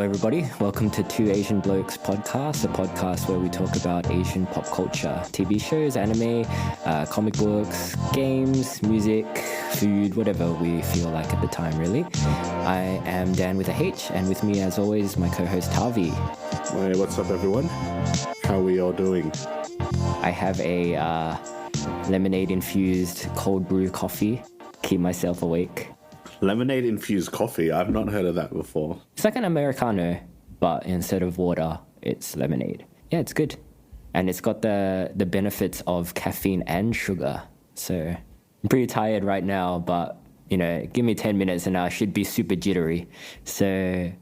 everybody. Welcome to Two Asian Blokes podcast, a podcast where we talk about Asian pop culture, TV shows, anime, comic books, games, music, food, whatever we feel like at the time, really. I am Dan with a H, and with me, as always, my co-host Tavi. Hey, what's up, everyone? How are we all doing? I have a lemonade-infused cold brew coffee. Keep myself awake. Lemonade-infused coffee? I've not heard of that before. It's like an Americano, but instead of water, it's lemonade. Yeah, it's good. And it's got the benefits of caffeine and sugar. So I'm pretty tired right now, but, give me 10 minutes and I should be super jittery. So...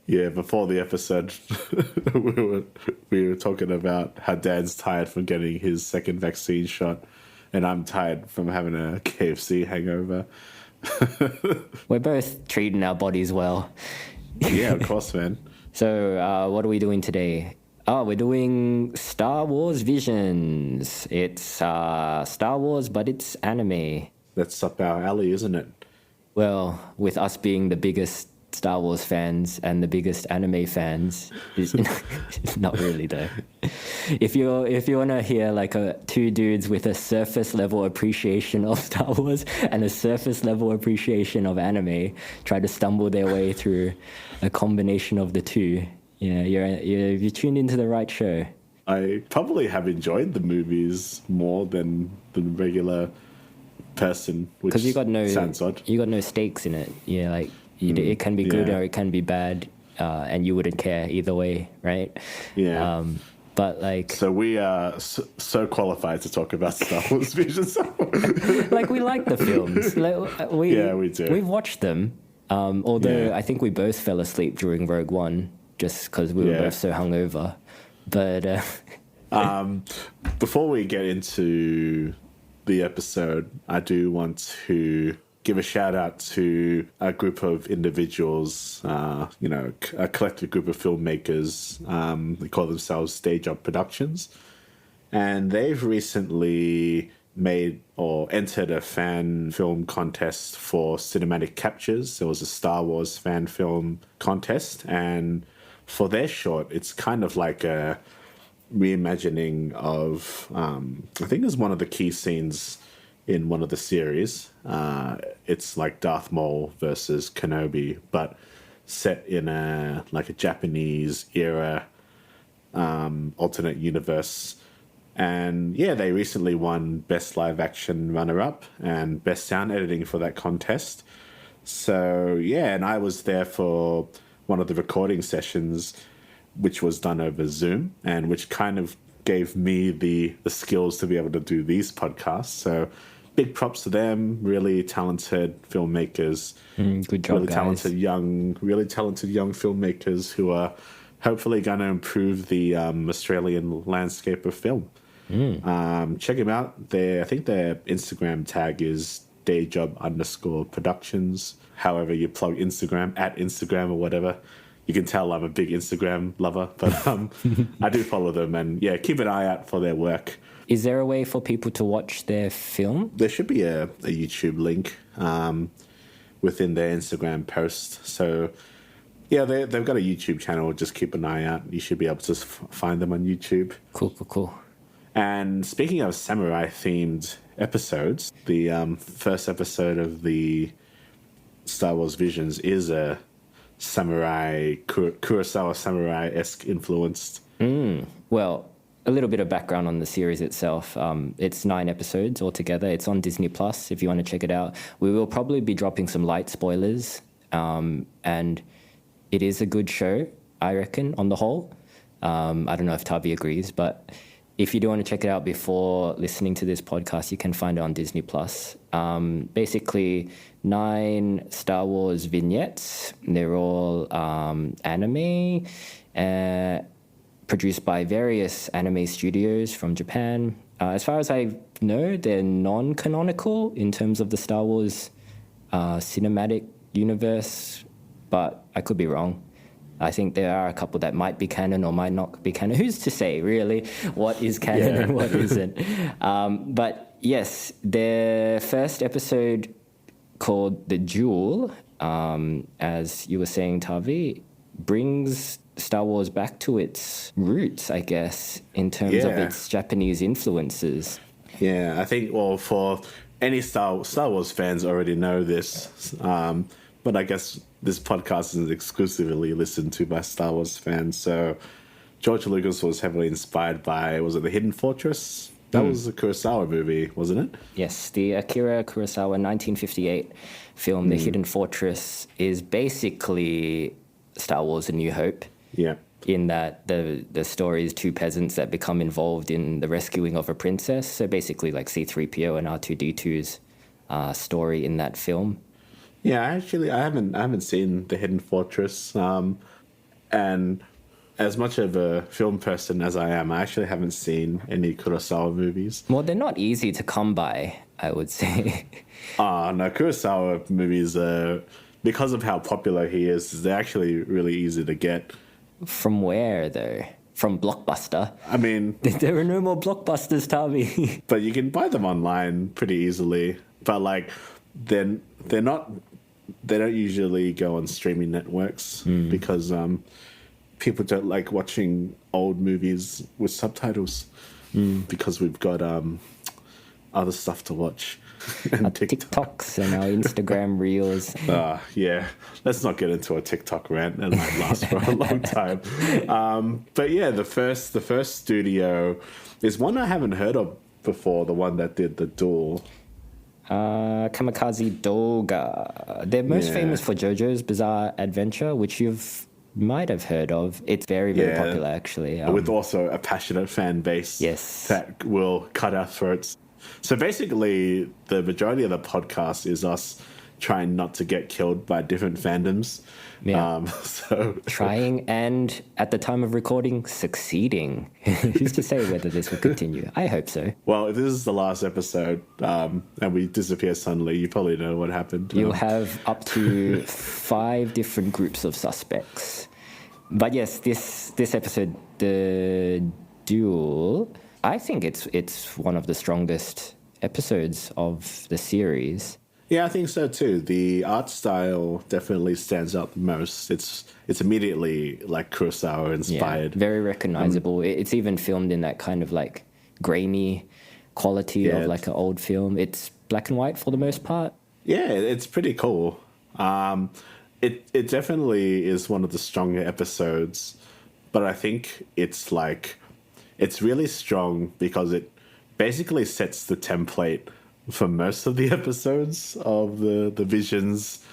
Yeah, before the episode, we were talking about how Dan's tired from getting his second vaccine shot, and I'm tired from having a KFC hangover. We're both treating our bodies well. Yeah, of course, man. So what are we doing today? We're doing Star Wars Visions. It's Star Wars, but it's anime. That's up our alley, isn't it? Well, with us being the biggest Star Wars fans and the biggest anime fans, it's not really though. If you want to hear like two dudes with a surface level appreciation of Star Wars and a surface level appreciation of anime try to stumble their way through a combination of the two, you're tuned into the right show. I probably have enjoyed the movies more than the regular person, which sounds odd. You got no stakes in it. Yeah, like. It can be good or it can be bad, and you wouldn't care either way, right? Yeah. But like... So we are so qualified to talk about Star Wars Visions. Like, we like the films. We do. We've watched them, although I think we both fell asleep during Rogue One just because we were both so hungover. But... Before we get into the episode, I do want to... give a shout out to a group of individuals, a collective group of filmmakers. They call themselves Stage Up Productions. And they've recently made or entered a fan film contest for cinematic captures. There was a Star Wars fan film contest. And for their short, it's kind of like a reimagining of, I think it's one of the key scenes in one of the series. It's like Darth Maul versus Kenobi, but set in a Japanese era alternate universe. And they recently won Best Live Action Runner-Up and Best Sound Editing for that contest. So and I was there for one of the recording sessions, which was done over Zoom, and which kind of gave me the skills to be able to do these podcasts. So big props to them. Really talented filmmakers. Good job, guys. Really talented young filmmakers who are hopefully going to improve the Australian landscape of film. Check them out. I think their Instagram tag is dayjob_productions. However you plug Instagram, at Instagram or whatever. You can tell I'm a big Instagram lover, but I do follow them, and keep an eye out for their work. Is there a way for people to watch their film? There should be a YouTube link within their Instagram post. So, they've got a YouTube channel. Just keep an eye out. You should be able to find them on YouTube. Cool. And speaking of samurai-themed episodes, the first episode of the Star Wars Visions is a samurai, Kurosawa samurai-esque influenced. Well, a little bit of background on the series itself. It's 9 episodes altogether. It's on Disney Plus if you want to check it out. We will probably be dropping some light spoilers, and it is a good show, I reckon, on the whole. I don't know if Tavi agrees, but if you do want to check it out before listening to this podcast, you can find it on Disney Plus. Basically, 9 Star Wars vignettes. They're all anime, produced by various anime studios from Japan. As far as I know, they're non-canonical in terms of the Star Wars cinematic universe, but I could be wrong. I think there are a couple that might be canon or might not be canon. Who's to say, really, what is canon and what isn't? But yes, their first episode called The Duel, as you were saying, Tavi, brings Star Wars back to its roots, I guess, in terms of its Japanese influences. Yeah, I think, well, for any Star Wars fans already know this, but I guess this podcast is exclusively listened to by Star Wars fans. So George Lucas was heavily inspired by, was it The Hidden Fortress? That was a Kurosawa movie, wasn't it? Yes, the Akira Kurosawa 1958 film, The Hidden Fortress, is basically Star Wars A New Hope. Yeah. In that the story is two peasants that become involved in the rescuing of a princess. So basically like C-3PO and R2-D2's story in that film. Yeah, actually, I haven't seen The Hidden Fortress. And as much of a film person as I am, I actually haven't seen any Kurosawa movies. Well, they're not easy to come by, I would say. No, Kurosawa movies, because of how popular he is, they're actually really easy to get. From where, though? From Blockbuster? I mean... There are no more Blockbusters, Tommy. But you can buy them online pretty easily. But, like, they're not... They don't usually go on streaming networks because people don't like watching old movies with subtitles because we've got other stuff to watch. And our TikToks and our Instagram reels. Yeah, let's not get into a TikTok rant. It might last for a long time. But yeah, the first studio is one I haven't heard of before. The one that did the Duel. Kamikaze Doga. They're most famous for JoJo's Bizarre Adventure, which might have heard of. It's very, very popular, actually. With also a passionate fan base that will cut our throats. So basically, the majority of the podcast is us trying not to get killed by different fandoms. Yeah. Trying and, at the time of recording, succeeding. Who's to say whether this will continue? I hope so. Well, if this is the last episode and we disappear suddenly, you probably know what happened. You'll have up to 5 different groups of suspects. But yes, this episode, the Duel... I think it's one of the strongest episodes of the series. Yeah, I think so too. The art style definitely stands out the most. It's immediately like Kurosawa inspired. Yeah, very recognizable. It's even filmed in that kind of like grainy quality of like an old film. It's black and white for the most part. Yeah, it's pretty cool. It definitely is one of the stronger episodes, but I think it's really strong because it basically sets the template for most of the episodes of the Visions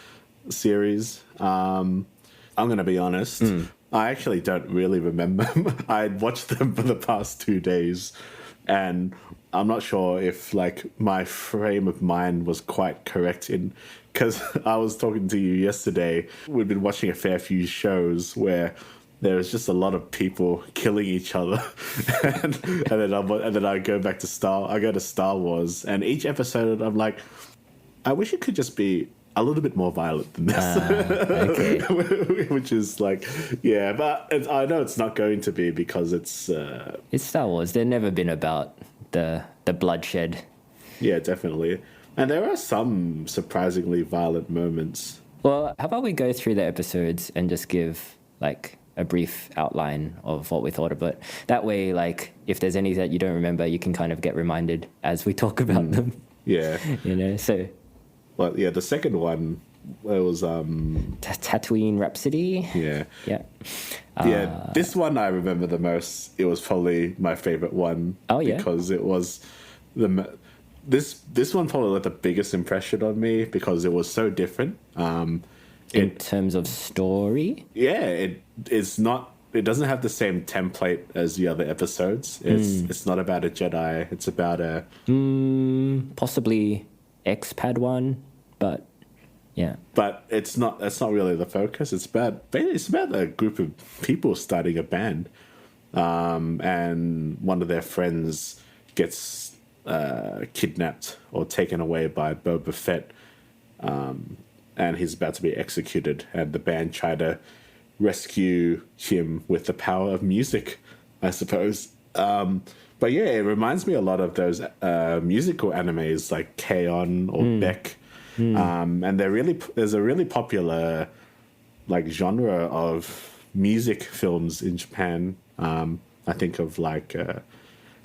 series. I'm going to be honest. I actually don't really remember. I watched them for the past 2 days, and I'm not sure if like my frame of mind was quite correct because I was talking to you yesterday. We've been watching a fair few shows where there's just a lot of people killing each other, and then I go to Star Wars, and each episode I'm like, I wish it could just be a little bit more violent than this, okay. Which is like, yeah, but I know it's not going to be because it's Star Wars. They've never been about the bloodshed. Yeah, definitely, and there are some surprisingly violent moments. Well, how about we go through the episodes and just give like a brief outline of what we thought of it. That way, like, if there's any that you don't remember, you can kind of get reminded as we talk about them. Yeah. So... Well, yeah, the second one, it was... Tatooine Rhapsody? Yeah. Yeah. Yeah, this one I remember the most. It was probably my favorite one. Oh, yeah? Because it was... This one probably left the biggest impression on me because it was so different. In terms of story? Yeah, it's not. It doesn't have the same template as the other episodes. It's not about a Jedi. It's about a possibly ex-Padawan, but yeah. But it's not. That's not really the focus. It's about a group of people starting a band, and one of their friends gets kidnapped or taken away by Boba Fett. And he's about to be executed, and the band try to rescue him with the power of music, I suppose. But yeah, it reminds me a lot of those musical animes like K-On! Or Beck. And there's a really popular like genre of music films in Japan. I think of like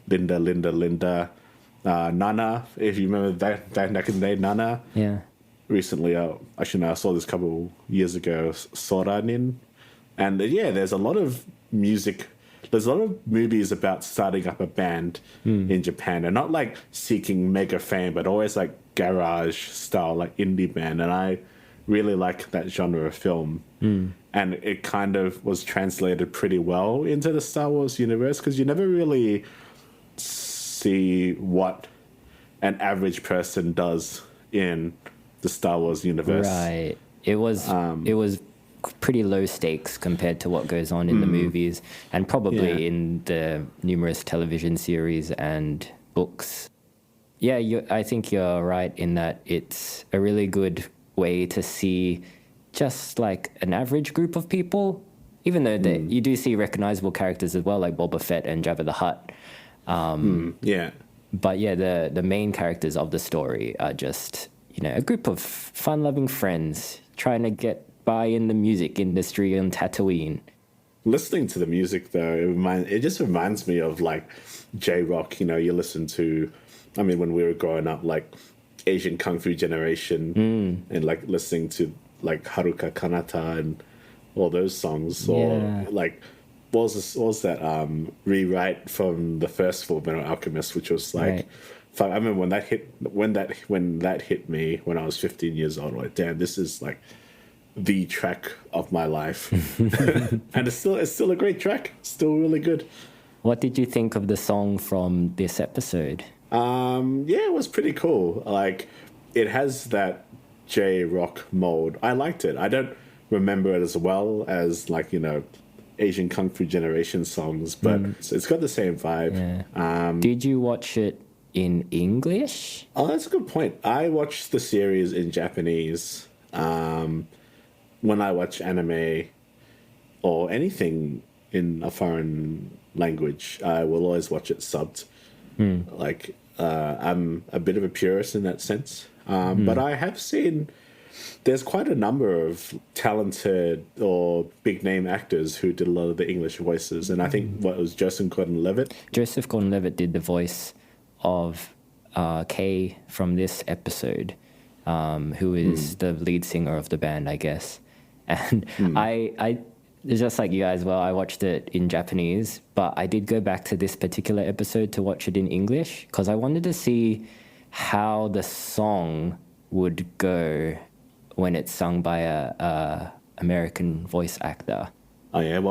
Linda, Linda, Linda, Nana. If you remember that back in the day, Nana. Yeah. Recently, actually, no, I saw this a couple years ago, Soranin. And there's a lot of music. There's a lot of movies about starting up a band in Japan, and not like seeking mega fame, but always like garage style, like indie band. And I really like that genre of film. And it kind of was translated pretty well into the Star Wars universe, because you never really see what an average person does in the Star Wars universe. Right. It was pretty low stakes compared to what goes on in the movies, and probably in the numerous television series and books. Yeah, I think you're right in that it's a really good way to see just like an average group of people, even though you do see recognizable characters as well, like Boba Fett and Jabba the Hutt. But yeah, the main characters of the story are just, a group of fun-loving friends trying to get by in the music industry on Tatooine. Listening to the music, though, it just reminds me of like J-Rock. You listen to, when we were growing up, like Asian Kung Fu Generation, and like listening to like Haruka Kanata and all those songs, or like what was that rewrite from the first Fullmetal Alchemist, which was like. Right. I remember when that hit me when I was 15 years old. Like, damn, this is like the track of my life, and it's still a great track. Still really good. What did you think of the song from this episode? It was pretty cool. Like, it has that J-rock mold. I liked it. I don't remember it as well as like Asian Kung Fu Generation songs, but it's got the same vibe. Yeah. Did you watch it in English? Oh, that's a good point. I watched the series in Japanese. When I watch anime or anything in a foreign language, I will always watch it subbed. Like, I'm a bit of a purist in that sense. But I have seen there's quite a number of talented or big name actors who did a lot of the English voices. And I think what was Joseph Gordon-Levitt? Joseph Gordon-Levitt did the voice of Kay from this episode, who is the lead singer of the band, I guess. And I just like you guys, I watched it in Japanese, but I did go back to this particular episode to watch it in English because I wanted to see how the song would go when it's sung by a American voice actor. Oh yeah,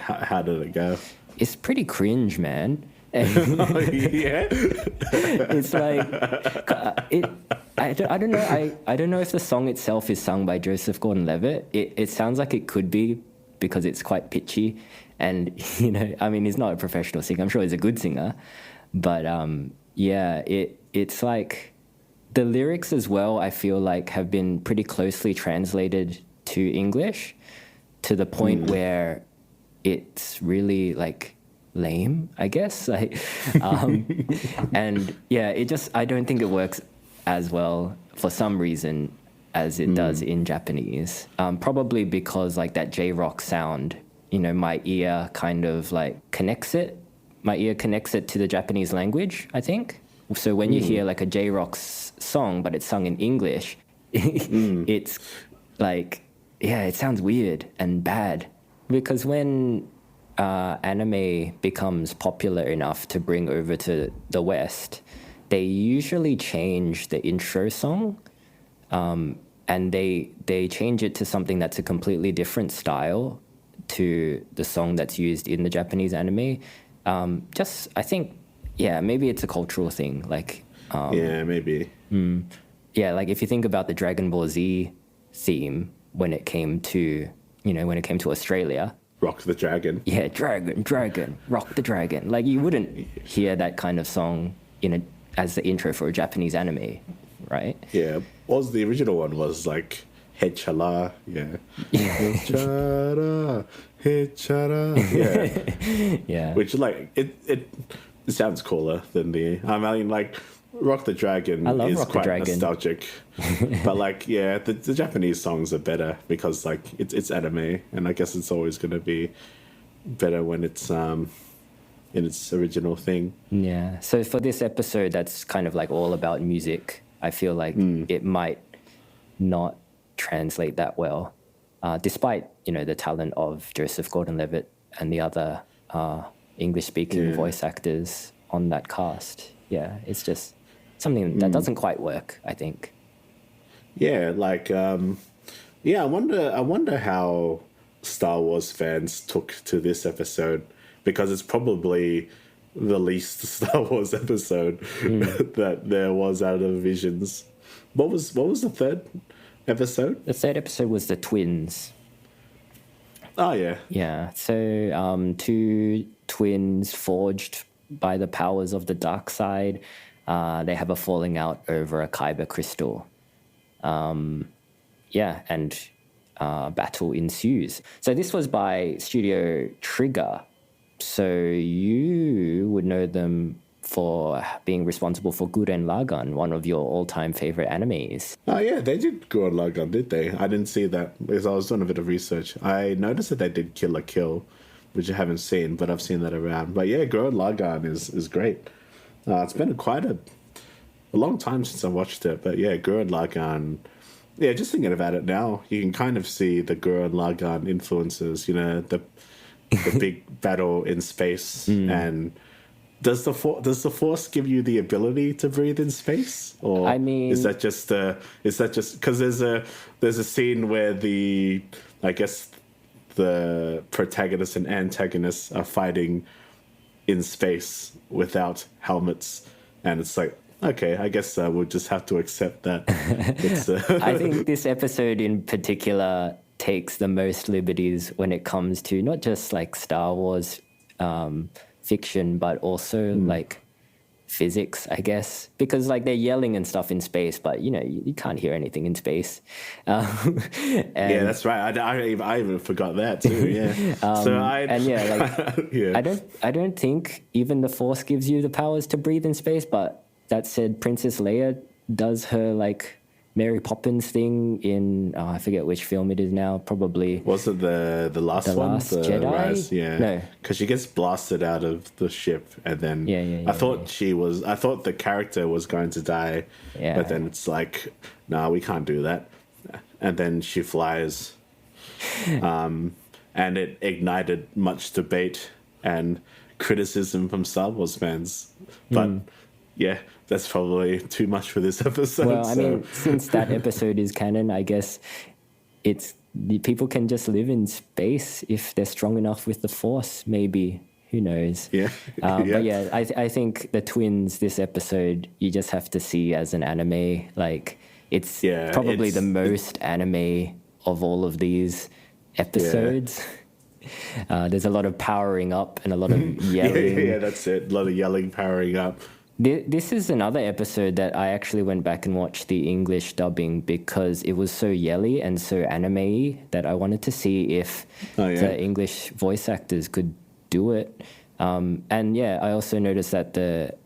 how did it go? It's pretty cringe, man. It's like I don't know. I don't know if the song itself is sung by Joseph Gordon-Levitt. It sounds like it could be because it's quite pitchy, and he's not a professional singer. I'm sure he's a good singer, but it's like the lyrics as well. I feel like have been pretty closely translated to English to the point where it's really like lame, I guess. Like, and I don't think it works as well for some reason as it does in Japanese. Probably because like that J-rock sound, my ear kind of like connects it. My ear connects it to the Japanese language, I think. So when you hear like a J-rock song, but it's sung in English, it's like, it sounds weird and bad. Because when anime becomes popular enough to bring over to the West, they usually change the intro song, and they change it to something that's a completely different style to the song that's used in the Japanese anime. I think, maybe it's a cultural thing. Like, maybe. Like if you think about the Dragon Ball Z theme when it came to Australia. Rock the Dragon. Yeah, dragon, rock the dragon. Like you wouldn't hear that kind of song as the intro for a Japanese anime, right? Yeah. What was the original one? Was like Hechala. Yeah. Hechara, Hechara. Yeah. Yeah. Which like it sounds cooler than the. I mean, like Rock the Dragon I love is Rock the quite Dragon. nostalgic. But like, yeah, the Japanese songs are better because like it's anime, and I guess it's always going to be better when it's in its original thing. Yeah. So for this episode, that's kind of like all about music. I feel like it might not translate that well, despite the talent of Joseph Gordon-Levitt and the other English-speaking voice actors on that cast. Yeah, it's just something that doesn't quite work, I think. Yeah, like I wonder how Star Wars fans took to this episode, because it's probably the least Star Wars episode that there was out of Visions. What was the third episode? The third episode was the twins. Oh yeah. Yeah. So two twins forged by the powers of the dark side. They have a falling out over a kyber crystal. And battle ensues. So this was by Studio Trigger. So you would know them for being responsible for Gurren Lagann, one of your all-time favorite animes. Oh yeah, they did Gurren Lagann, did they? I didn't see that because I was doing a bit of research. I noticed that they did Kill la Kill, which I haven't seen, but I've seen that around. But yeah, Gurren Lagann is great. It's been quite a long time since I watched it, but yeah, Gurren Lagann. Yeah, just thinking about it now, you can kind of see the Gurren Lagann influences. The big battle in space, and does the Force give you the ability to breathe in space, or I mean, is that just because there's a scene where the protagonist and antagonist are fighting in space without helmets, and it's like, okay, I guess we'll just have to accept that. I think this episode in particular takes the most liberties when it comes to not just like Star Wars fiction, but also like physics, I guess, because like they're yelling and stuff in space, but you can't hear anything in space. Yeah, that's right. I even forgot that too. Yeah. I don't think even the Force gives you the powers to breathe in space, but that said, Princess Leia does her like Mary Poppins thing in I forget which film it is now. Probably was it the last the one, Last the Jedi? Rise? Yeah, no, because she gets blasted out of the ship, and then I thought the character was going to die, but then it's like, no, we can't do that, and then she flies, and it ignited much debate and criticism from Star Wars fans, but. Yeah, that's probably too much for this episode. Well, I mean, since that episode is canon, I guess people can just live in space if they're strong enough with the Force, maybe. Who knows? Yeah. But yeah, I think the twins, this episode, you just have to see as an anime. Like, it's probably the most anime of all of these episodes. There's a lot of powering up and a lot of yelling. Yeah, that's it. A lot of yelling, powering up. This is another episode that I actually went back and watched the English dubbing because it was so yelly and so anime-y that I wanted to see if the English voice actors could do it. I also noticed that the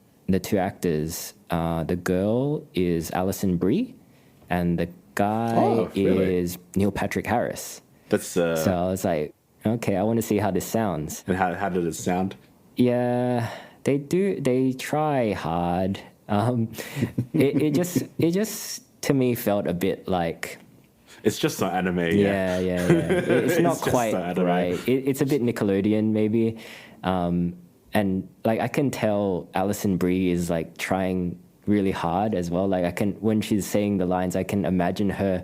two the girl is Alison Brie and the guy is Neil Patrick Harris. That's so I was like, okay, I want to see how this sounds. And how did it sound? Yeah. They try hard. It just to me felt a bit like it's just not anime. Yeah. It's not quite right. It's a bit Nickelodeon maybe, and like I can tell Alison Brie is like trying really hard as well. Like when she's saying the lines, I can imagine her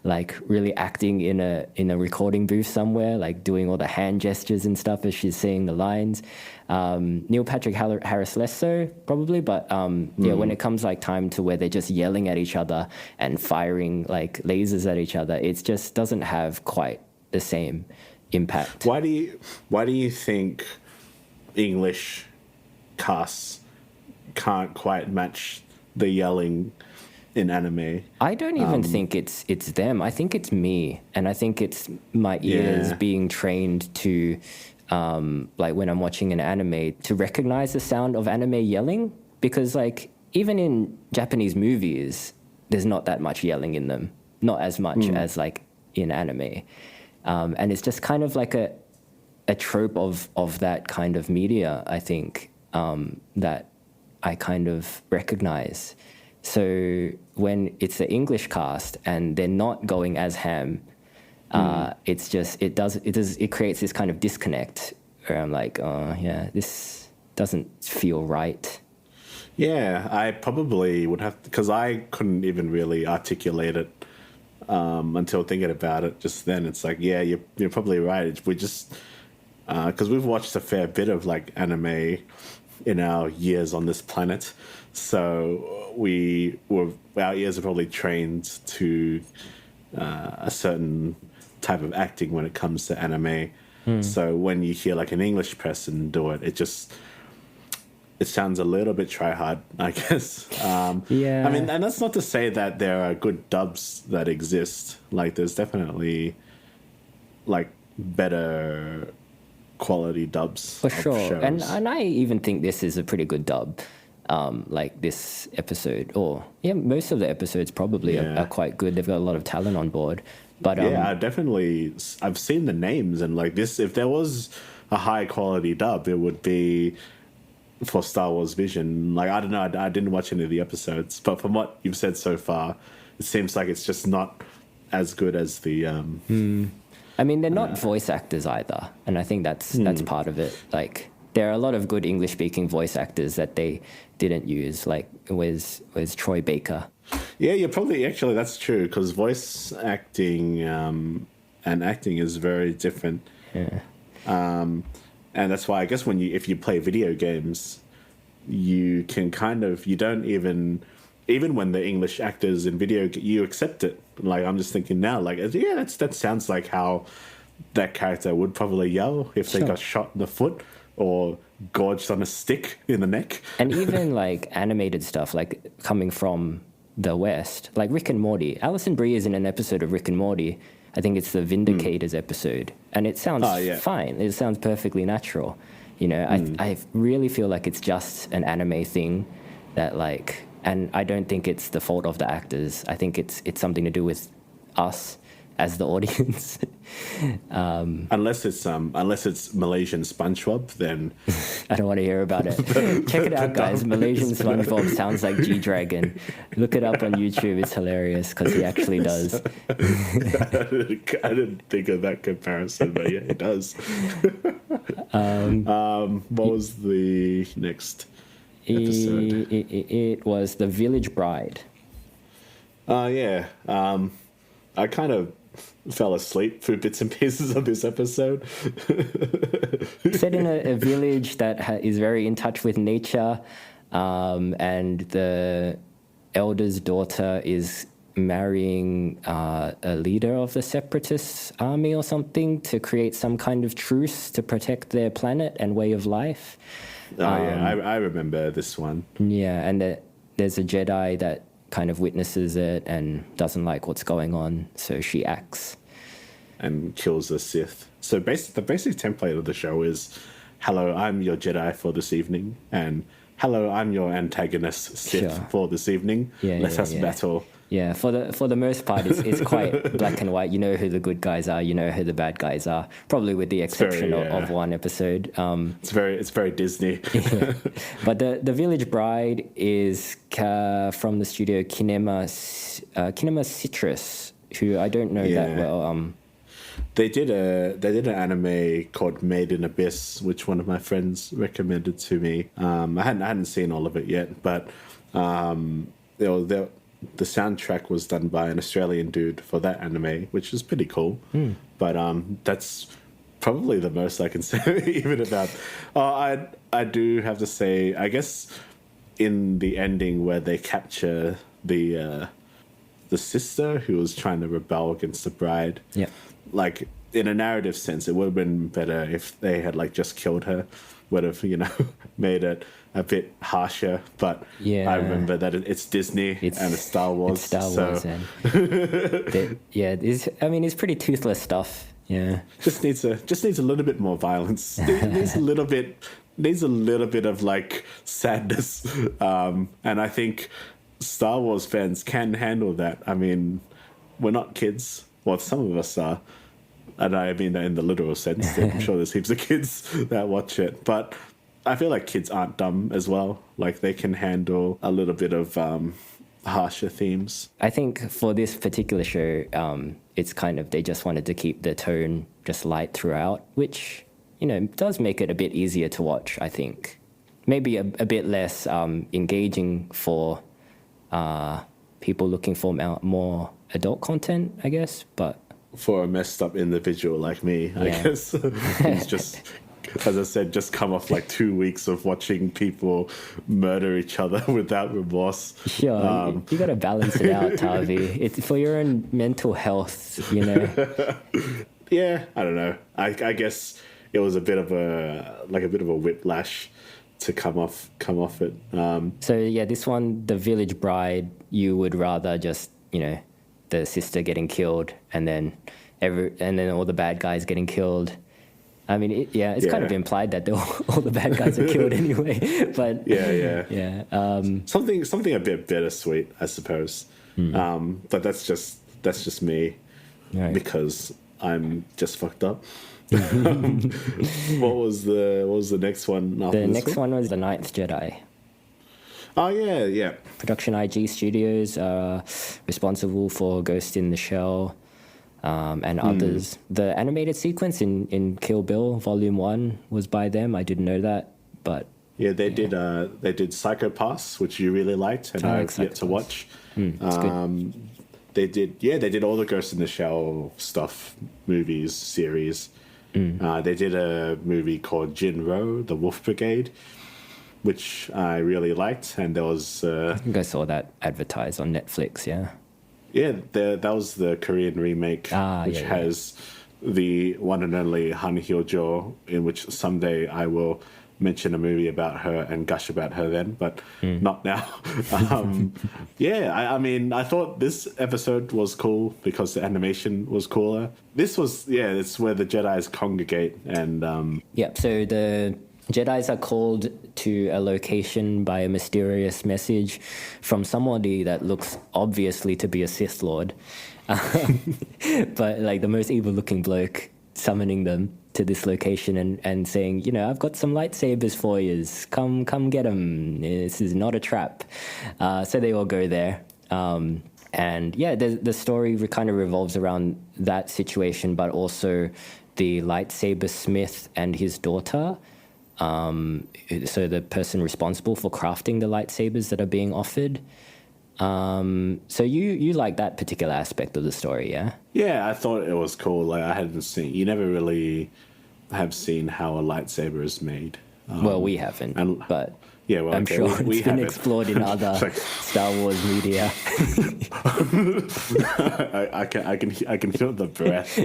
like really acting in a recording booth somewhere, like doing all the hand gestures and stuff as she's saying the lines. Neil Patrick Harris less so probably, but when it comes like time to where they're just yelling at each other and firing like lasers at each other, it just doesn't have quite the same impact. Why do you think English casts can't quite match the yelling in anime? I don't even think it's them. I think it's me, and I think it's my ears being trained to like when I'm watching an anime to recognize the sound of anime yelling, because like even in Japanese movies, there's not that much yelling in them, not as much as like in anime, and it's just kind of like a trope of that kind of media, I think, that I kind of recognize. So when it's the English cast and they're not going as ham, it's just it creates this kind of disconnect where I'm like, oh yeah, this doesn't feel right. Yeah, I probably would have, because I couldn't even really articulate it until thinking about it just then. It's like, yeah, you're probably right. We just, because we've watched a fair bit of like anime in our years on this planet, so our ears are probably trained to a certain type of acting when it comes to anime. So when you hear like an English person do it, it sounds a little bit try hard, I guess. Yeah. I mean, and that's not to say that there are good dubs that exist. Like, there's definitely like better quality dubs For of sure. shows. And I even think this is a pretty good dub. Like this episode, or most of the episodes probably are quite good. They've got a lot of talent on board. But I've seen the names, and like this, if there was a high quality dub, it would be for Star Wars Vision. Like, I don't know, I didn't watch any of the episodes, but from what you've said so far, it seems like it's just not as good as the I mean, they're not voice actors either, and I think that's part of it. Like, there are a lot of good English-speaking voice actors that they didn't use. Like, was Troy Baker? Yeah, you're probably, actually, that's true, because voice acting and acting is very different. Yeah. And that's why I guess if you play video games, you can you don't even when the English actors in you accept it. Like, I'm just thinking now, like, yeah, that sounds like how that character would probably yell if they got shot in the foot or gorged on a stick in the neck. And even like animated stuff, like coming from the West, like Rick and Morty. Alison Brie is in an episode of Rick and Morty. I think it's the Vindicators episode, and it sounds fine. It sounds perfectly natural. You know, I really feel like it's just an anime thing that, like, and I don't think it's the fault of the actors. I think it's something to do with us as the audience. Unless it's Malaysian SpongeBob, then I don't want to hear about it. Check it out, guys. Malaysian SpongeBob sounds like G-Dragon. Look it up on YouTube. It's hilarious because he actually does. I didn't think of that comparison, but yeah, it does. What was the next episode? It was The Village Bride. Yeah. I kind of fell asleep through bits and pieces of this episode. Set in a village that is very in touch with nature, and the elder's daughter is marrying a leader of the separatist army or something to create some kind of truce to protect their planet and way of life. I remember this one. Yeah, and there's a Jedi that kind of witnesses it and doesn't like what's going on, so she acts and kills the Sith. So the basic template of the show is, hello, I'm your Jedi for this evening, and hello, I'm your antagonist Sith for this evening. Let us battle. Yeah, for the most part, it's quite black and white. You know who the good guys are, you know who the bad guys are, probably with the exception of one episode. It's very Disney. Yeah. But the Village Bride is from the studio Kinema Citrus, who I don't know that well. They did an anime called Made in Abyss, which one of my friends recommended to me. I hadn't seen all of it yet, but the soundtrack was done by an Australian dude for that anime, which is pretty cool. But that's probably the most I can say even about. I do have to say, I guess in the ending where they capture the sister who was trying to rebel against the bride. Yeah. Like, in a narrative sense, it would have been better if they had like just killed her. Would have, made it a bit harsher. But I remember that it's Disney and it's Star Wars. It's Star Wars, and it's pretty toothless stuff. Yeah, just needs a little bit more violence. It needs a little bit needs a little bit of like sadness, and I think Star Wars fans can handle that. I mean, we're not kids. Well, some of us are, and I mean that in the literal sense. I'm sure there's heaps of kids that watch it, but I feel like kids aren't dumb as well. Like they can handle a little bit of harsher themes. I think for this particular show, it's kind of, they just wanted to keep the tone just light throughout, which, you know, does make it a bit easier to watch, I think. Maybe a bit less engaging for people looking for more adult content, I guess, but... For a messed up individual like me, I guess. He's just... As I said, just come off like 2 weeks of watching people murder each other without remorse. Sure, you got to balance it out, Tavi. It's for your own mental health, you know. Yeah, I don't know. I guess it was a bit of a whiplash to come off it. So yeah, this one, the village bride, you would rather just, you know, the sister getting killed and then all the bad guys getting killed. I mean, it's kind of implied that all the bad guys are killed anyway. But yeah. Something a bit bittersweet, I suppose. But that's just me, right, because I'm just fucked up. What was the next one? The next one was The Ninth Jedi. Oh yeah. Production IG Studios, responsible for Ghost in the Shell. And others. The animated sequence in Kill Bill Volume 1 was by them. I didn't know that, but... Yeah, they did Psycho Pass, which you really liked, and I've yet to watch. It's good. They did all the Ghost in the Shell stuff, movies, series. They did a movie called Jinro, The Wolf Brigade, which I really liked, and there was... I think I saw that advertised on Netflix, yeah. Yeah, that was the Korean remake, which has the one and only Han Hyo-jo, in which someday I will mention a movie about her and gush about her then, but not now. I mean, I thought this episode was cool because the animation was cooler. This was, it's where the Jedis congregate and... so the Jedis are called to a location by a mysterious message from somebody that looks obviously to be a Sith Lord. But like the most evil looking bloke summoning them to this location and saying, you know, I've got some lightsabers for yous. Come get them. This is not a trap. So they all go there. And yeah, the story kind of revolves around that situation, but also the lightsaber smith and his daughter. So the person responsible for crafting the lightsabers that are being offered. So you like that particular aspect of the story, yeah? Yeah, I thought it was cool. Like you never really have seen how a lightsaber is made. Well, we haven't, but yeah, well, I'm sure it's been explored in other Star Wars media. I can feel the breath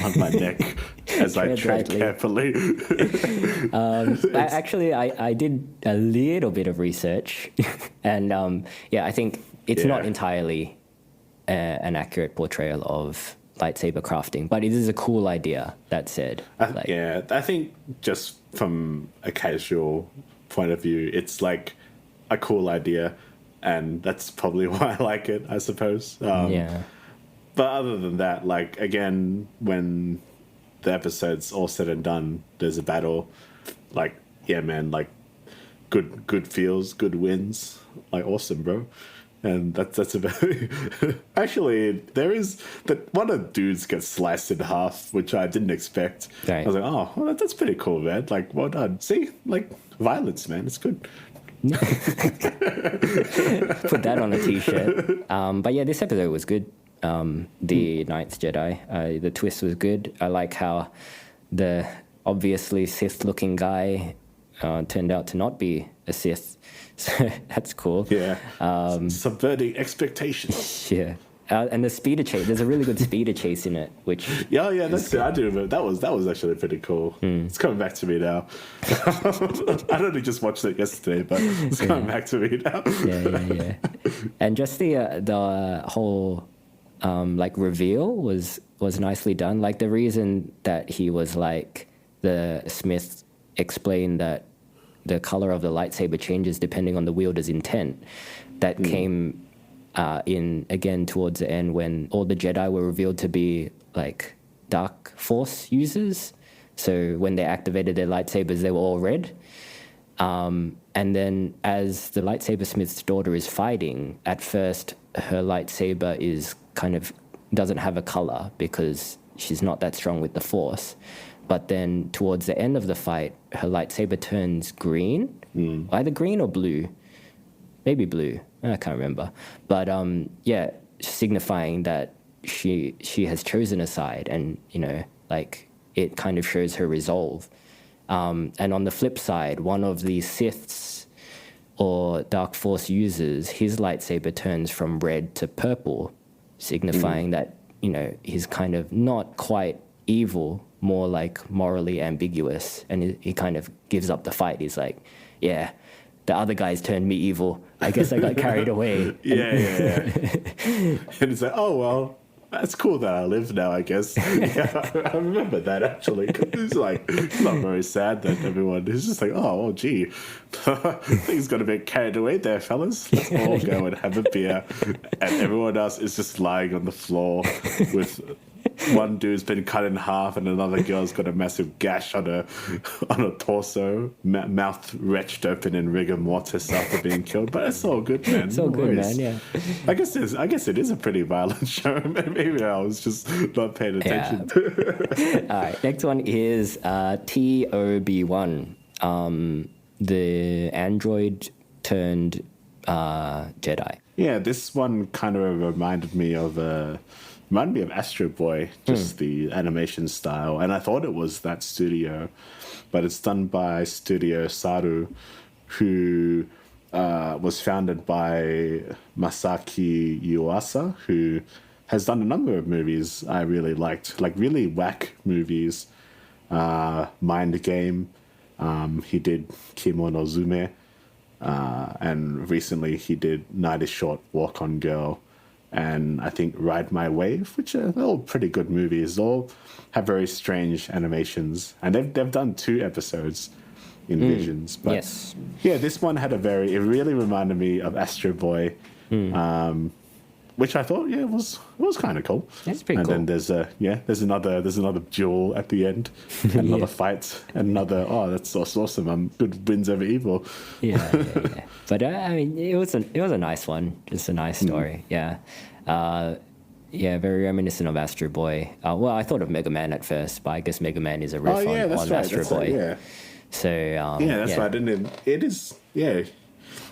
on my neck as I tread carefully. I did a little bit of research, and I think it's not entirely an accurate portrayal of lightsaber crafting, but it is a cool idea. That said, I think just from a casual point of view, it's like a cool idea, and that's probably why I like it, I suppose. But other than that, like, again, when the episode's all said and done, there's a battle, like, yeah, man, like, good feels, good wins, like, awesome, bro. And that's about it. Actually, there is that one of the dudes gets sliced in half, which I didn't expect. Right. I was like, oh, well, that's pretty cool, man. Like, well done. See, like, violence, man. It's good. Put that on a t-shirt. But yeah, this episode was good. The Ninth Jedi. The twist was good. I like how the obviously Sith-looking guy turned out to not be a Sith. So that's cool. Yeah. Subverting expectations. Yeah. And the speeder chase. There's a really good speeder chase in it, which that's it. I do remember that was actually pretty cool. It's coming back to me now. I only just watched it yesterday, but it's coming back to me now. Yeah. And just the whole like reveal was nicely done. Like the reason that he was like the Smith explained that the color of the lightsaber changes depending on the wielder's intent. That came in again towards the end when all the Jedi were revealed to be like dark force users. So when they activated their lightsabers, they were all red. And then as the lightsaber smith's daughter is fighting, at first her lightsaber is kind of doesn't have a color because she's not that strong with the force. But then towards the end of the fight, her lightsaber turns green, either green or blue, maybe blue. I can't remember. But yeah, signifying that she has chosen a side, and you know, like it kind of shows her resolve. And on the flip side, one of the Siths or Dark Force users, his lightsaber turns from red to purple, signifying that, you know, he's kind of not quite evil, more like morally ambiguous. And he kind of gives up the fight. He's like, yeah, the other guys turned me evil. I guess I got carried away. Yeah. And it's like, oh, well, that's cool that I live now, I guess. Yeah, I remember that, actually. It's like, it's not very sad that everyone is just like, oh, gee, things got a bit carried away there, fellas. Let's all go and have a beer. And everyone else is just lying on the floor with one dude's been cut in half and another girl's got a massive gash on her torso, mouth wretched open in rigor mortis after being killed. But it's all good, man. It's all good, man, yeah. I guess it is a pretty violent show. Maybe I was just not paying attention. Yeah. All right, next one is TOB1, the android turned Jedi. Yeah, this one kind of reminded me of Astro Boy, just the animation style. And I thought it was that studio, but it's done by Studio Saru, who was founded by Masaki Yuasa, who has done a number of movies I really liked, like really whack movies. Mind Game, he did Kimonozume, and recently he did Night is Short, Walk on Girl, and I think Ride My Wave, which are all pretty good movies. All have very strange animations, and they've done 2 episodes in Visions. But yes. Yeah, this one had it really reminded me of Astro Boy, which I thought was kind of cool. That's pretty cool. And then there's another duel at the end, another fight, another that's awesome. Good wins over evil. Yeah. But I mean, it was a nice one, just a nice story. Yeah, very reminiscent of Astro Boy. Well, I thought of Mega Man at first, but I guess Mega Man is a riff on Astro Boy. Yeah. So that's right. And it is right.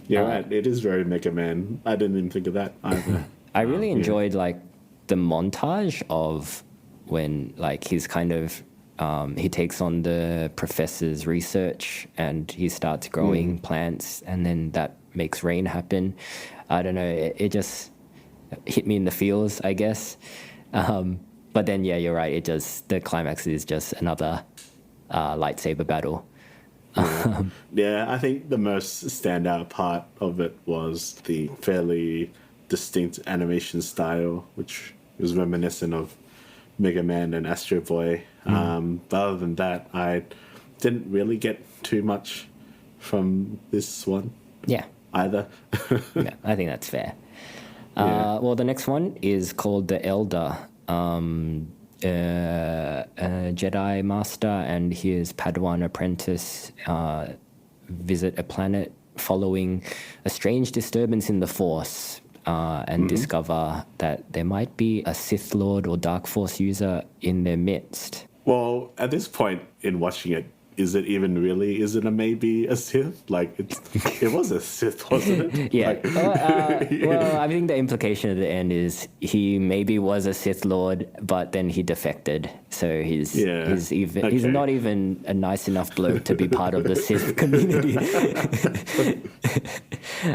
It is very Mega Man. I didn't even think of that either. I really enjoyed like the montage of when like he's kind of he takes on the professor's research and he starts growing plants, and then that makes rain happen. I don't know, it just hit me in the feels, I guess. But then yeah, you're right, the climax is just another lightsaber battle. Yeah, I think the most standout part of it was the fairly distinct animation style, which was reminiscent of Mega Man and Astro Boy. But other than that, I didn't really get too much from this one. Yeah. Either. Yeah, I think that's fair. Well, the next one is called The Elder. A Jedi Master and his Padawan apprentice visit a planet following a strange disturbance in the Force. And discover that there might be a Sith Lord or Dark Force user in their midst. Well, at this point in watching it, is it maybe a Sith? Like, it was a Sith, wasn't it? Yeah. Well, I think the implication at the end is he maybe was a Sith Lord, but then he defected. So he's not even a nice enough bloke to be part of the Sith community.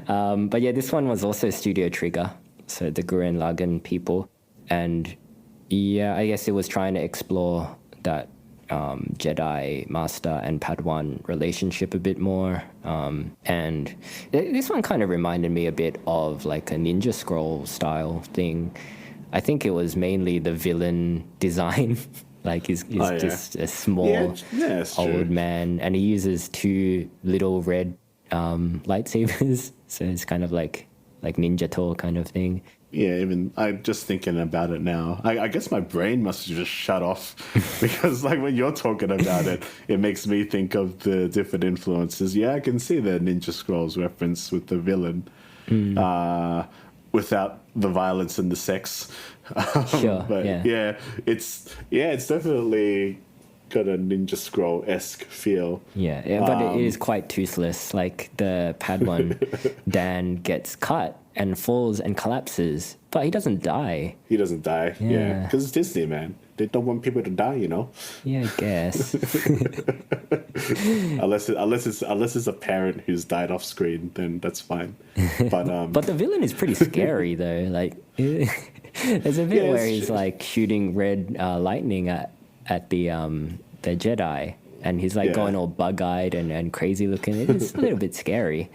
But yeah, this one was also Studio Trigger, so the Gurren Lagann people. And yeah, I guess it was trying to explore that Jedi Master and Padawan relationship a bit more. And this one kind of reminded me a bit of like a Ninja Scroll style thing. I think it was mainly the villain design. Like he's yeah. just a small it's old true. man, and he uses two little red lightsabers, so it's kind of like Ninja Tor kind of thing. Yeah, even I'm just thinking about it now. I guess my brain must have just shut off because, like, when you're talking about it, it makes me think of the different influences. Yeah, I can see the Ninja Scrolls reference with the villain, without the violence and the sex. Sure, But yeah. it's definitely got a Ninja Scroll-esque feel. Yeah, but it is quite toothless. Like the Padawan, Dan gets cut and falls and collapses, but he doesn't die. He doesn't die. Yeah, because it's Disney, man. They don't want people to die, you know. Yeah, I guess. unless it's a parent who's died off screen, then that's fine. But But the villain is pretty scary though. Like there's a bit Yeah, where it's he's true. like shooting red lightning at the Jedi, and he's like Yeah. going all bug-eyed and crazy looking. It's a little bit scary.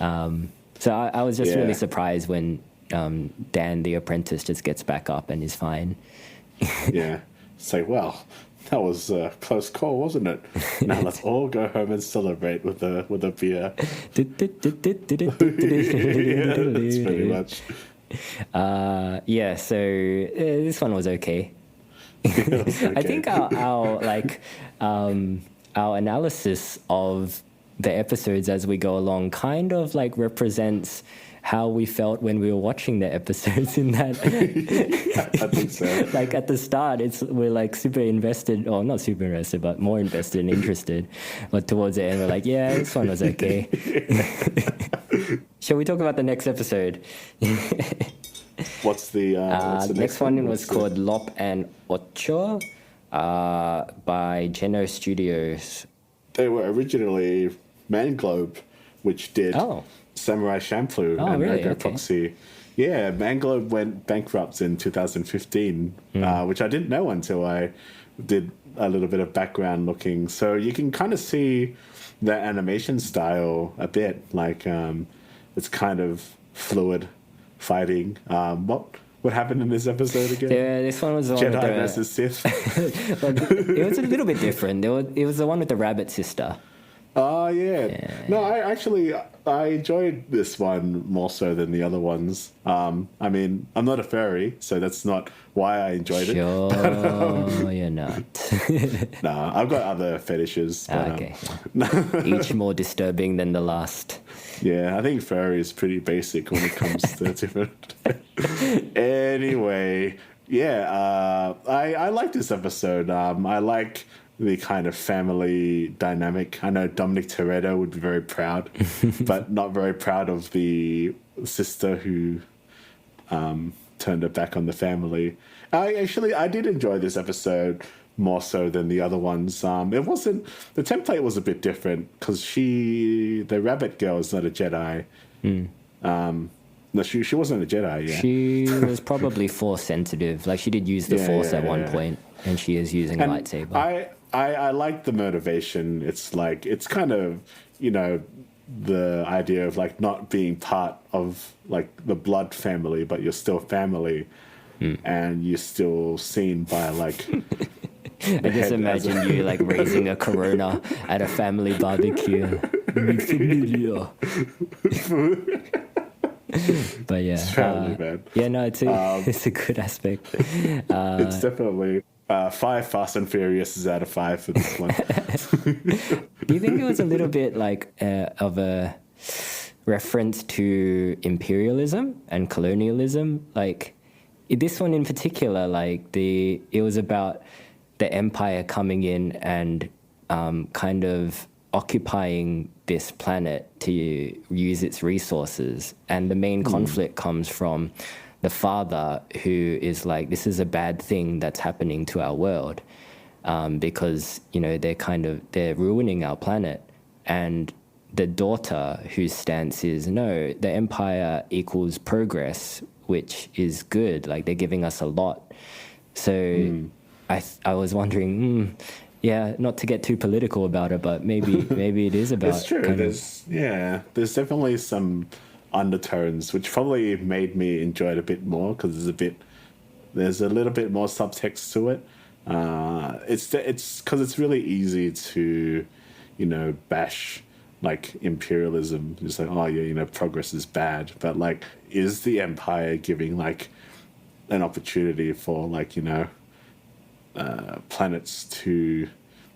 So I was just Yeah. really surprised when Dan the apprentice just gets back up and is fine. yeah, it's like, well, that was a close call, wasn't it? Now let's all go home and celebrate with a beer. Yeah, that's pretty much. Yeah, so this one was okay. I think our analysis of the episodes as we go along kind of like represents how we felt when we were watching the episodes. In that, I think so. like at the start, we're like super invested, or not super invested, but more invested and interested. But towards the end, we're like, yeah, this one was okay. Shall we talk about the next episode? What's the Next one was What's the- called Lop Ochō by Geno Studios. They were originally Man Globe, which did Oh. Samurai Champloo Oh, and really? Ergo Okay. Proxy. Yeah, Man Globe went bankrupt in 2015, which I didn't know until I did a little bit of background looking. So you can kind of see the animation style a bit, like it's kind of fluid fighting. What happened in this episode again? Yeah, this one was the one Jedi with the, versus Sith. it was a little bit different. It was the one with the rabbit sister. Oh yeah. No, I enjoyed this one more so than the other ones. I mean, I'm not a furry, so that's not why I enjoyed it. Sure, you're not. Nah, I've got other fetishes. But, Okay. Each more disturbing than the last. yeah, I think furry is pretty basic when it comes to different. Anyway, yeah, I like this episode. I like the kind of family dynamic. I know Dominic Toretto would be very proud, but not very proud of the sister who turned her back on the family. I did enjoy this episode more so than the other ones. It wasn't, the template was a bit different because the rabbit girl is not a Jedi. No, she wasn't a Jedi. Yeah, She was probably Force sensitive. Like she did use the Force at one point, and she is using a lightsaber. I like the motivation. It's like, it's kind of, the idea of like not being part of like the blood family, but you're still family, and you're still seen by like. I just imagine you like raising a Corona at a family barbecue. Mi familia. But yeah, family, man. yeah, no, it's a good aspect. It's definitely 5 Fast and Furious out of 5 for this one. Do you think it was a little bit like of a reference to imperialism and colonialism? Like this one in particular, like it was about the empire coming in and kind of occupying this planet to use its resources, and the main conflict comes from the father, who is like, this is a bad thing that's happening to our world, because they're ruining our planet, and the daughter, whose stance is no, the empire equals progress, which is good, like they're giving us a lot. So I was wondering, yeah, not to get too political about it, but maybe it is about. It's true. There's definitely some undertones, which probably made me enjoy it a bit more because there's a little bit more subtext to it. It's because it's really easy to, bash like imperialism. It's like, oh yeah, progress is bad, but like, is the empire giving like an opportunity for like planets to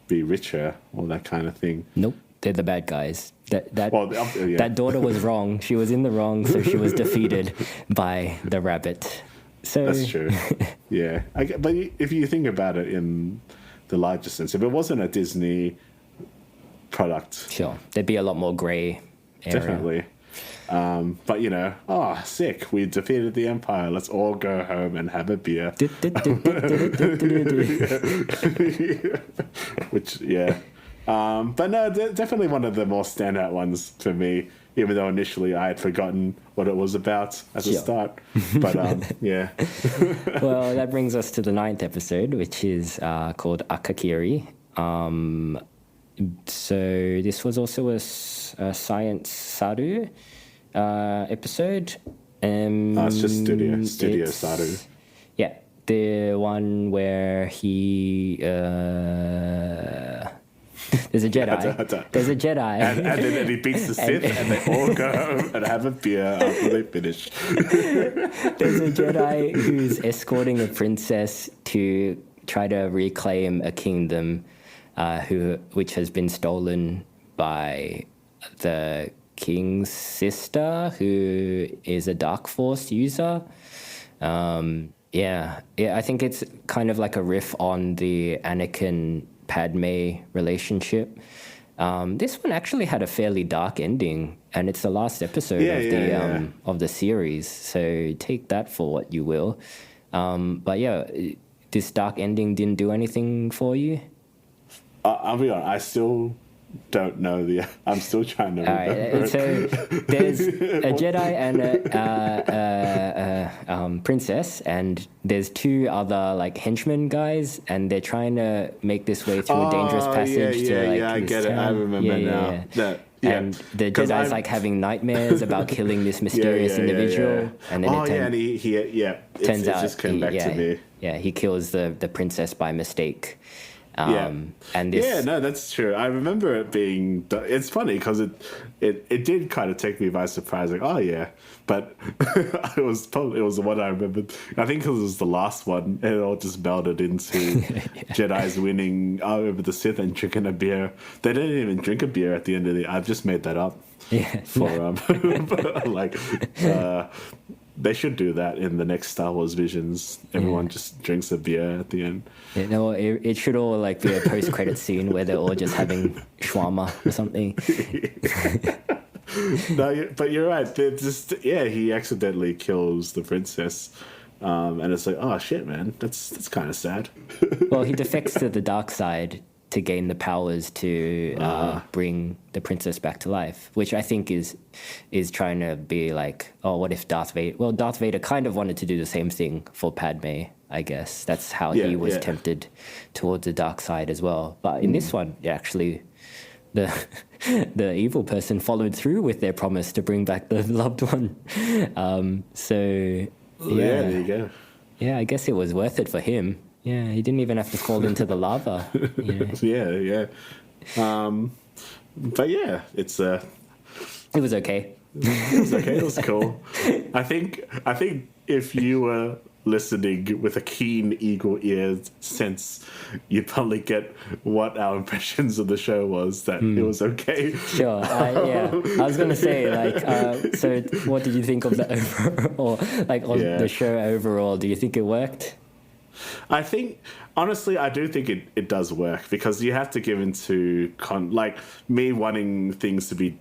be richer or that kind of thing? Nope, they're the bad guys. Yeah. That daughter was wrong. She was in the wrong, so she was defeated by the rabbit. So That's true. Yeah, but if you think about it in the larger sense, if it wasn't a Disney product, sure, there'd be a lot more grey area. definitely. But sick! We defeated the Empire. Let's all go home and have a beer. Which, yeah. But no, definitely one of the more standout ones for me, even though initially I had forgotten what it was about at the start. But yeah. Well, that brings us to the 9th episode, which is called Akakiri. So this was also a science Saru episode. It's just Studio Saru. Yeah, the one where he... there's a Jedi. There's a Jedi. And then he beats the Sith and they all go home and have a beer after they finish. There's a Jedi who's escorting a princess to try to reclaim a kingdom which has been stolen by the king's sister, who is a Dark Force user. Yeah, I think it's kind of like a riff on the Anakin Padme relationship. This one actually had a fairly dark ending, and it's the last episode of the series, so take that for what you will. But yeah, this dark ending didn't do anything for you? I'll be honest, I still don't know I'm still trying to remember. Right, so there's a Jedi and a princess, and there's 2 other like henchmen guys, and they're trying to make this way through a dangerous passage I get it. I remember now. And the Jedi's like having nightmares about killing this mysterious individual, and then turns out it just came back to me. Yeah, he kills the princess by mistake. And this... Yeah, no, that's true. I remember it being... It's funny because it did kind of take me by surprise. Like, oh, yeah. But it was the one I remembered. I think because it was the last one, and it all just melded into Jedi's winning over the Sith and drinking a beer. They didn't even drink a beer at the end of the... I've just made that up. Yeah. They should do that in the next Star Wars Visions. Everyone just drinks a beer at the end. Yeah, no, it should all like be a post-credit scene where they're all just having shawarma or something. No, but you're right. He accidentally kills the princess, and it's like, oh shit, man, that's kind of sad. Well, he defects to the dark side to gain the powers to bring the princess back to life, which I think is trying to be like, oh, what if Darth Vader... Well, Darth Vader kind of wanted to do the same thing for Padme, I guess. That's how he was tempted towards the dark side as well. But in this one, actually, the evil person followed through with their promise to bring back the loved one. There you go. Yeah, I guess it was worth it for him. Yeah, he didn't even have to fall into the lava. Yeah. But yeah, it was okay. It was okay. It was cool. I think if you were listening with a keen eagle ear sense, you'd probably get what our impressions of the show was, that it was okay. Sure. I was going to say, so what did you think of the overall, the show overall? Do you think it worked? I think, honestly, I do think it does work, because you have to give into me wanting things to be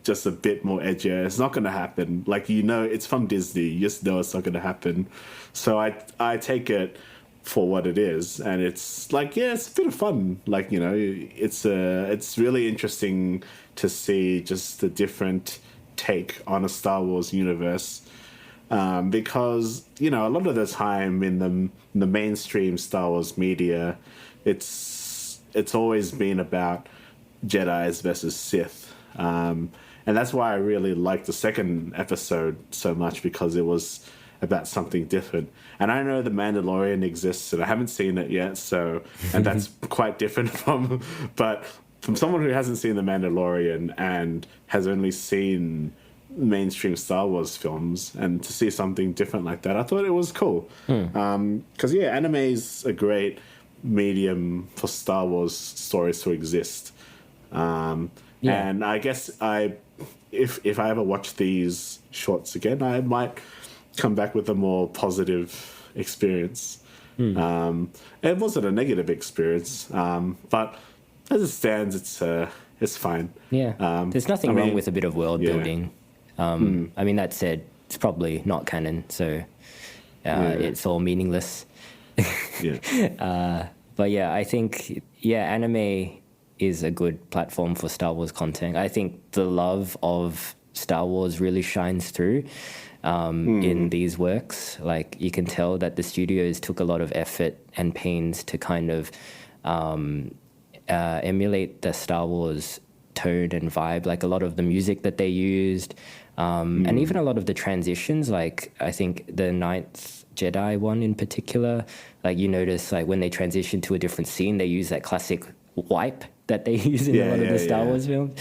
just a bit more edgier. It's not going to happen. It's from Disney. You just know it's not going to happen. So I take it for what it is, and it's it's a bit of fun. It's really interesting to see just a different take on a Star Wars universe. Because a lot of the time in the mainstream Star Wars media, it's always been about Jedis versus Sith, and that's why I really liked the second episode so much, because it was about something different. And I know The Mandalorian exists, and I haven't seen it yet, and that's quite different but from someone who hasn't seen The Mandalorian and has only seen mainstream Star Wars films, and to see something different like that, I thought it was cool. Because anime is a great medium for Star Wars stories to exist. And I guess if I ever watch these shorts again, I might come back with a more positive experience. It wasn't a negative experience, but as it stands, it's fine. There's nothing wrong with a bit of world building. I mean, that said, it's probably not canon, so it's all meaningless. But yeah, I think anime is a good platform for Star Wars content. I think the love of Star Wars really shines through in these works. Like, you can tell that the studios took a lot of effort and pains to kind of emulate the Star Wars tone and vibe. Like, a lot of the music that they used, and even a lot of the transitions. Like, I think the Ninth Jedi one in particular, like, you notice, like, when they transition to a different scene, they use that classic wipe that they use in a lot of the Star Wars films,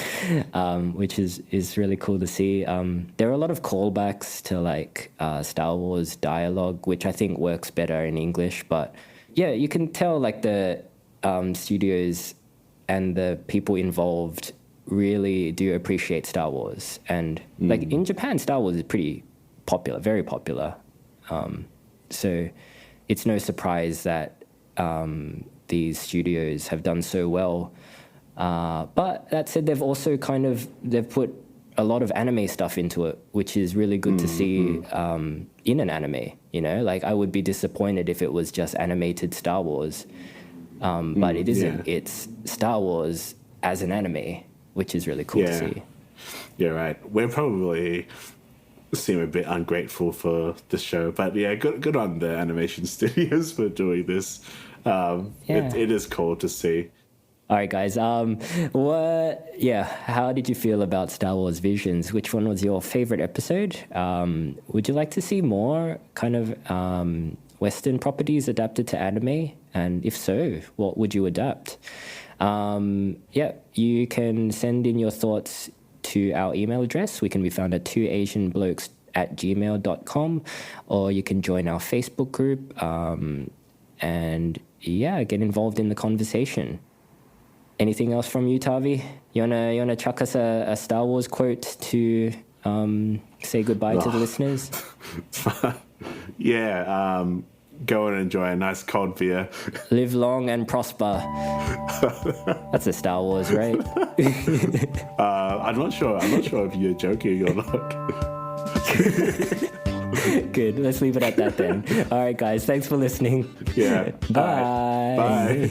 which is really cool to see. There are a lot of callbacks to, like, Star Wars dialogue, which I think works better in English. But yeah, you can tell, like, the studios and the people involved really do appreciate Star Wars. And like, in Japan, Star Wars is pretty popular, very popular. So it's no surprise that these studios have done so well. But that said, they've also they've put a lot of anime stuff into it, which is really good to see in an anime, you know? Like, I would be disappointed if it was just animated Star Wars. But it isn't. It's Star Wars as an anime, which is really cool to see. Yeah, right. We're probably seem a bit ungrateful for the show, but good on the animation studios for doing this. It is cool to see. All right, guys. How did you feel about Star Wars Visions? Which one was your favorite episode? Would you like to see more kind of Western properties adapted to anime? And if so, what would you adapt? You can send in your thoughts to our email address. We can be found at 2asianblokes@gmail.com, or you can join our Facebook group and get involved in the conversation. Anything else from you, Tavi? You wanna chuck us a Star Wars quote to say goodbye to the listeners? Go and enjoy a nice cold beer. Live long and prosper. That's a Star Wars, right? I'm not sure if you're joking or not. Good. Let's leave it at that then. All right, guys. Thanks for listening. Yeah. Bye. Bye.